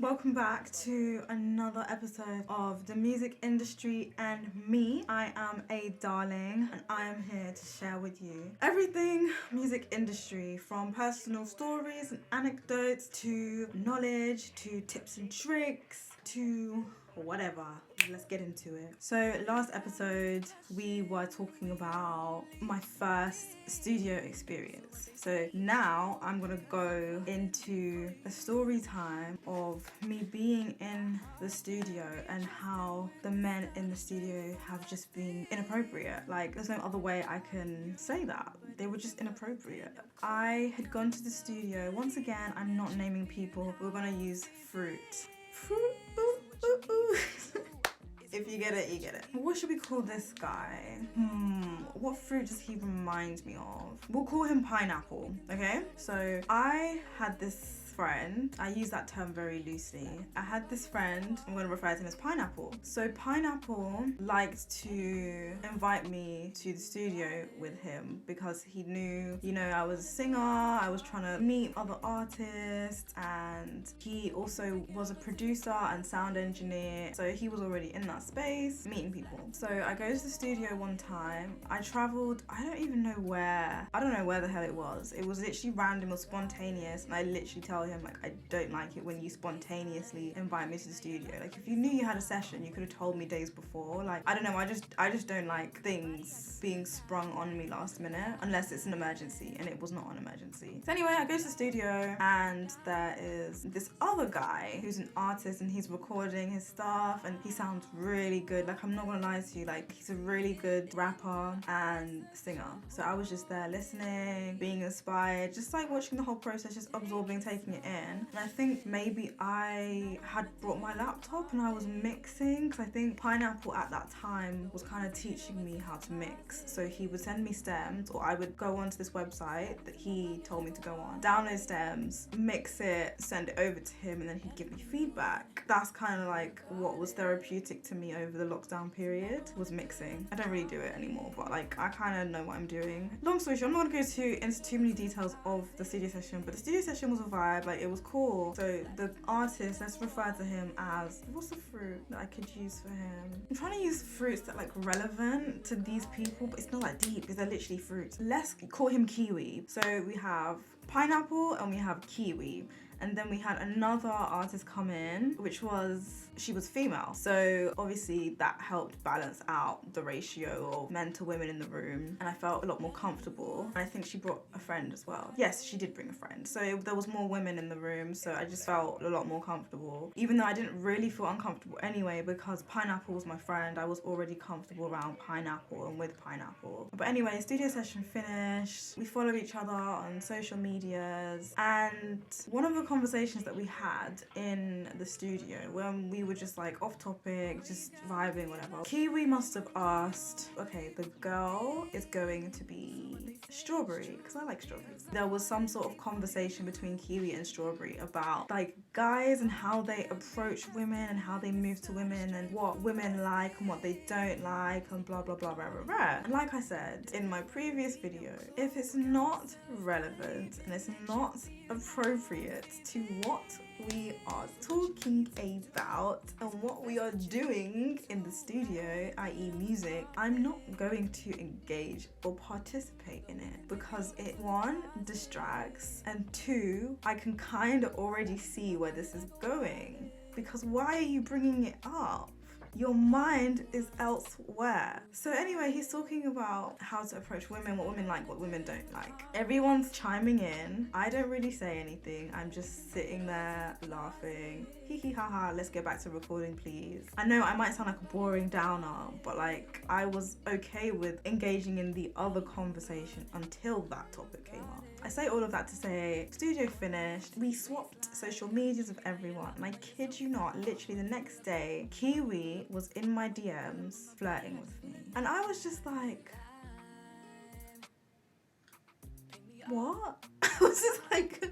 Welcome back to another episode of the music industry and me. I am a darling and I am here to share with you everything music industry, from personal stories and anecdotes to knowledge to tips and tricks to whatever. Let's get into it. So last episode we were talking about my first studio experience. So now I'm gonna go into a story time of me being in the studio and how the men in the studio have just been inappropriate. Like, there's no other way I can say that. They were just inappropriate. I had gone to the studio. Once again, I'm not naming people. We're gonna use fruit. Fruit. Ooh, ooh, ooh. If you get it, you get it. What should we call this guy? What fruit does he remind me of? We'll call him pineapple, okay? So I had this friend, I use that term very loosely. I had this friend, I'm going to refer to him as Pineapple. So Pineapple liked to invite me to the studio with him because he knew, I was a singer, I was trying to meet other artists, and he also was a producer and sound engineer. So he was already in that space, meeting people. So I go to the studio one time, I traveled, I don't know where the hell it was. It was literally random or spontaneous, and I literally tell him, like, I don't like it when you spontaneously invite me to the studio. Like, if you knew you had a session, you could have told me days before. Like, I don't know, I just don't like things being sprung on me last minute unless it's an emergency, and it was not an emergency. So anyway, I go to the studio and there is this other guy who's an artist and he's recording his stuff and he sounds really good. Like, I'm not gonna lie to you, like, he's a really good rapper and singer. So I was just there listening, being inspired, just like watching the whole process, just absorbing, taking it in. And I think maybe I had brought my laptop and I was mixing, because I think Pineapple at that time was kind of teaching me how to mix. So he would send me stems, or I would go onto this website that he told me to go on, download stems, mix it, send it over to him, and then he'd give me feedback. That's kind of like what was therapeutic to me over the lockdown period, was mixing. I don't really do it anymore, but like, I kind of know what I'm doing. Long story short, I'm not going to go into too many details of the studio session, but the studio session was a vibe. Like, it was cool. So the artist, let's refer to him as, what's the fruit that I could use for him? I'm trying to use fruits that like relevant to these people, but it's not that deep because they're literally fruits. Let's call him Kiwi. So we have Pineapple and we have Kiwi. And then we had another artist come in, she was female. So obviously that helped balance out the ratio of men to women in the room. And I felt a lot more comfortable. And I think she brought a friend as well. Yes, she did bring a friend. So there was more women in the room. So I just felt a lot more comfortable. Even though I didn't really feel uncomfortable anyway, because Pineapple was my friend, I was already comfortable around Pineapple and with Pineapple. But anyway, studio session finished. We followed each other on social medias. And one of the conversations that we had in the studio, when we were just like off topic, just vibing, whatever, Kiwi must have asked, okay, the girl is going to be Strawberry, because I like strawberries. There was some sort of conversation between Kiwi and Strawberry about like guys and how they approach women and how they move to women and what women like and what they don't like and blah blah blah blah blah blah. And like I said in my previous video, if it's not relevant and it's not appropriate to what we are talking about and what we are doing in the studio, i.e. music, I'm not going to engage or participate in it, because it, one, distracts, and two, I can kind of already see where this is going. Because why are you bringing it up? Your mind is elsewhere. So anyway, he's talking about how to approach women, what women like, what women don't like. Everyone's chiming in. I don't really say anything. I'm just sitting there laughing. Hee hee ha ha, let's get back to recording, please. I know I might sound like a boring downer, but like, I was okay with engaging in the other conversation until that topic came up. I say all of that to say, studio finished, we swapped social medias with everyone, and I kid you not, literally the next day, Kiwi was in my DMs flirting with me. And I was just like, what? I was just like,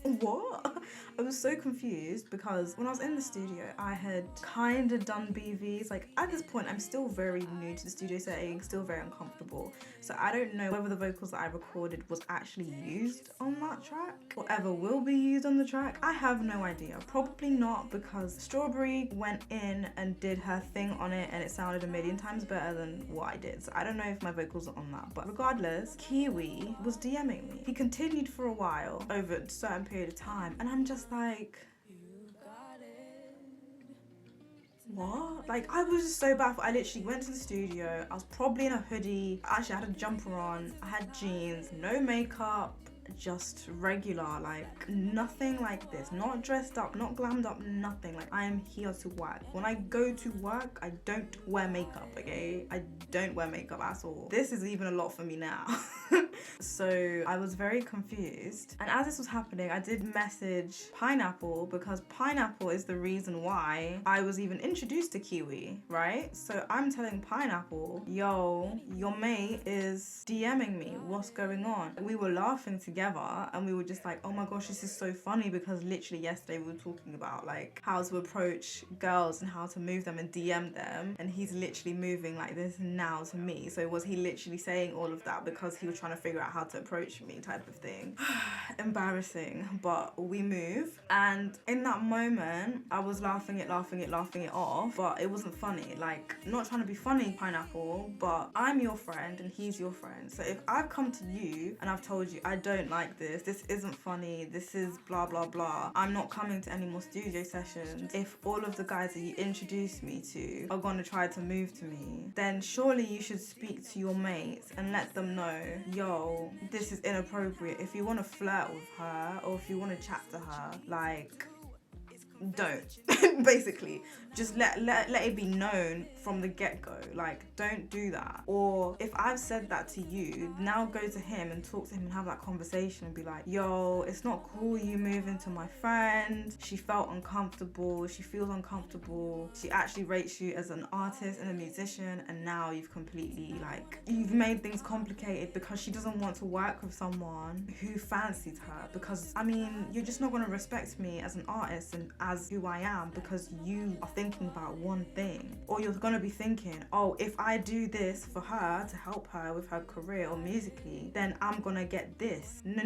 what? I was so confused because when I was in the studio, I had kind of done BVs. Like at this point, I'm still very new to the studio setting, still very uncomfortable. So I don't know whether the vocals that I recorded was actually used on that track or ever will be used on the track. I have no idea. Probably not, because Strawberry went in and did her thing on it and it sounded a million times better than what I did. So I don't know if my vocals are on that. But regardless, Kiwi was DMing me. He continued for a while over a certain period of time. And I'm just like, what? Like, I was just so baffled. I literally went to the studio. I was probably in a hoodie. Actually, I had a jumper on. I had jeans, no makeup, just regular, like nothing like this, not dressed up, not glammed up, nothing. Like, I am here to work. When I go to work, I don't wear makeup, okay? I don't wear makeup at all. This is even a lot for me now. So I was very confused, and as this was happening, I did message Pineapple, because Pineapple is the reason why I was even introduced to Kiwi, right? So I'm telling Pineapple, yo, your mate is DMing me, what's going on? We were laughing together and we were just like, oh my gosh, this is so funny, because literally yesterday we were talking about like how to approach girls and how to move them and DM them, and he's literally moving like this now to me. So was he literally saying all of that because he was trying to figure out how to approach me, type of thing? Embarrassing. But we move, and in that moment I was laughing it off, but it wasn't funny. Like, not trying to be funny, Pineapple, but I'm your friend and he's your friend. So if I've come to you and I've told you I don't like this isn't funny, this is blah blah blah, I'm not coming to any more studio sessions. If all of the guys that you introduced me to are gonna try to move to me, then surely you should speak to your mates and let them know, yo, this is inappropriate. If you want to flirt with her or if you want to chat to her, like, don't. Basically, just let it be known from the get-go. Like, don't do that. Or if I've said that to you, now go to him and talk to him and have that conversation and be like, yo, it's not cool you moving to my friend. She felt uncomfortable, she feels uncomfortable, she actually rates you as an artist and a musician, and now you've completely, like, you've made things complicated because she doesn't want to work with someone who fancied her. Because, I mean, you're just not going to respect me as an artist and as who I am because you are thinking about one thing. Or you're gonna be thinking, oh, if I do this for her to help her with her career or musically, then I'm gonna get this. No.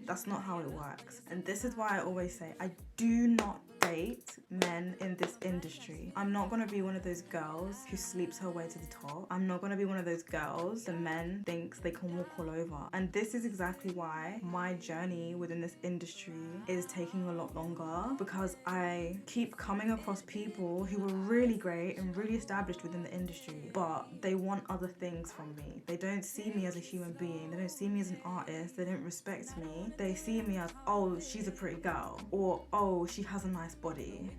That's not how it works. And this is why I always say, I do not date men in this industry. I'm not gonna be one of those girls who sleeps her way to the top. I'm not gonna be one of those girls the men thinks they can walk all over. And this is exactly why my journey within this industry is taking a lot longer, because I keep coming across people who are really great and really established within the industry, but they want other things from me. They don't see me as a human being. They don't see me as an artist. They don't respect me. They see me as, oh, she's a pretty girl, or oh, she has a nice body.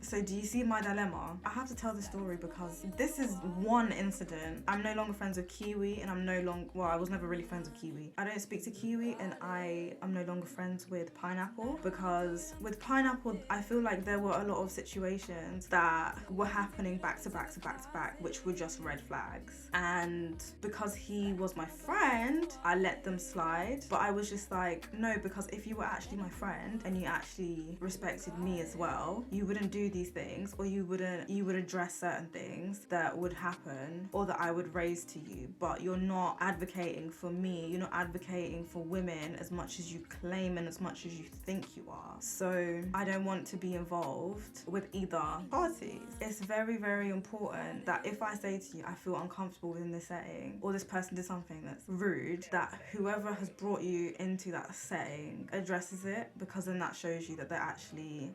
So do you see my dilemma? I have to tell the story because this is one incident. I'm no longer friends with Kiwi, and I was never really friends with Kiwi. I don't speak to Kiwi, and I am no longer friends with Pineapple, because with Pineapple, I feel like there were a lot of situations that were happening back to back, which were just red flags. And because he was my friend, I let them slide. But I was just like, no, because if you were actually my friend and you actually respected me as well, you wouldn't do these things, or you would address certain things that would happen or that I would raise to you. But you're not advocating for me, you're not advocating for women as much as you claim and as much as you think you are. So I don't want to be involved with either parties. It's very, very important that if I say to you I feel uncomfortable within this setting, or this person did something that's rude, that whoever has brought you into that setting addresses it, because then that shows you that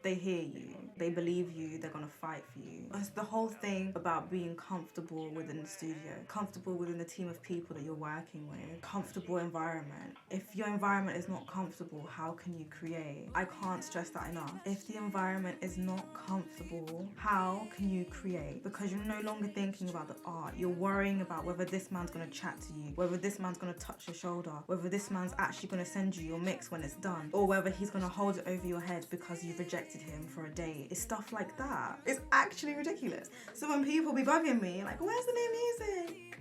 they hear you, they believe you, they're gonna fight for you. It's the whole thing about being comfortable within the studio, comfortable within the team of people that you're working with, comfortable environment. If your environment is not comfortable, how can you create? I can't stress that enough. If the environment is not comfortable, how can you create? Because you're no longer thinking about the art, you're worrying about whether this man's gonna chat to you, whether this man's gonna touch your shoulder, whether this man's actually gonna send you your mix when it's done, or whether he's gonna hold it over your head because you've rejected him for a date. It's stuff like that. It's actually ridiculous. So when people be bugging me like, where's the new music?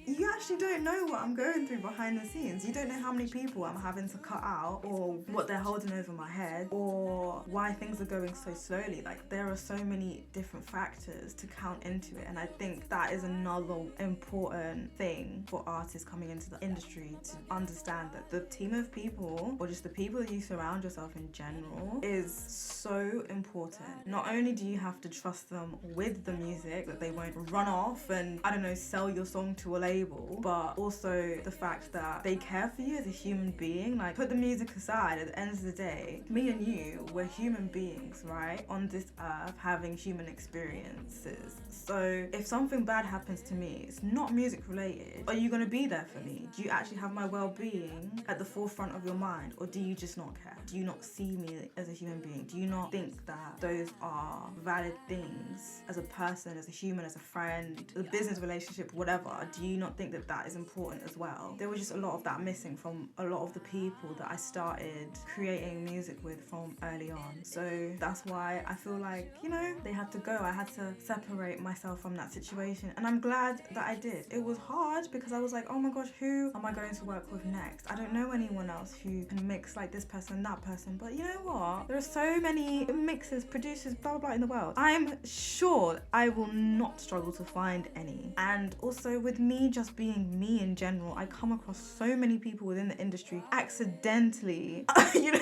you actually don't know what I'm going through behind the scenes. You don't know how many people I'm having to cut out, or what they're holding over my head, or why things are going so slowly. Like, there are so many different factors to count into it, and I think that is another important thing for artists coming into the industry, to understand that the team of people, or just the people that you surround yourself in general, is so important. Not only do you have to trust them with the music, that they won't run off and, I don't know, sell your song to a label, but also the fact that they care for you as a human being. Like, put the music aside, at the end of the day, me and you, we're human beings, right? On this earth, having human experiences. So if something bad happens to me, it's not music related. Are you gonna be there for me? Do you actually have my well-being at the forefront of your mind, or do you just not care? Do you not see me as a human being? Do you not think that those are valid things as a person, as a human, as a friend, a business relationship, whatever? Do you not think that that is important as well? There was just a lot of that missing from a lot of the people that I started creating music with from early on. So that's why I feel like, you know, they had to go. I had to separate myself from that situation, and I'm glad that I did. It was hard because I was like, oh my gosh, who am I going to work with next? I don't know anyone else who can mix like this person, that person. But you know what? There are so many mixers, producers, blah, blah, blah in the world. I'm sure I will not struggle to find any. And also with me just being me in general, I come across so many people within the industry accidentally. You know,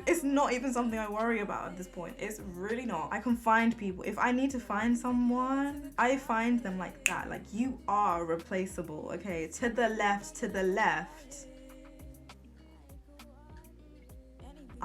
it's not even something I worry about at this point. It's really not. I can find people. If I need to find someone, I find them like that. Like, you are replaceable, okay? To the left, to the left.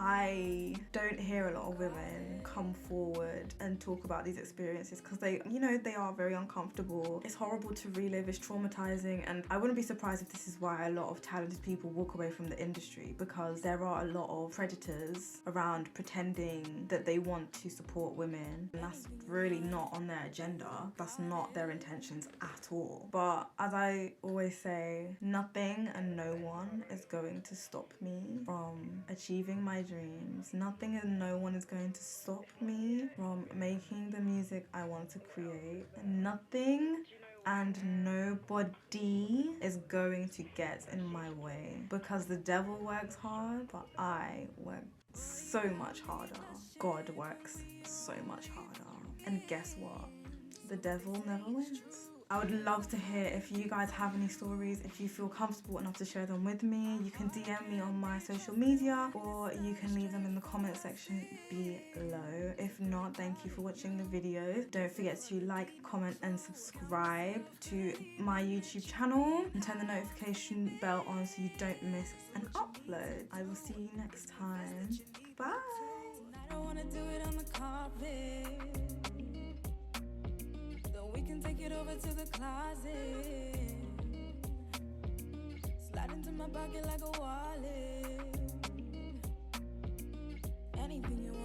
I don't hear a lot of women come forward and talk about these experiences because they, you know, they are very uncomfortable. It's horrible to relive, it's traumatizing, and I wouldn't be surprised if this is why a lot of talented people walk away from the industry, because there are a lot of predators around pretending that they want to support women, and that's really not on their agenda. That's not their intentions at all. But as I always say, nothing and no one is going to stop me from achieving my dreams. Nothing and no one is going to stop me from making the music I want to create. Nothing and nobody is going to get in my way, because the devil works hard, but I work so much harder. God works so much harder. And guess what? The devil never wins. I would love to hear if you guys have any stories. If you feel comfortable enough to share them with me, you can DM me on my social media, or you can leave them in the comment section below. If not, thank you for watching the video. Don't forget to like, comment and subscribe to my YouTube channel, and turn the notification bell on so you don't miss an upload. I will see you next time. Bye. I don't wanna do it on the carpet. We can take it over to the closet. Slide into my pocket like a wallet.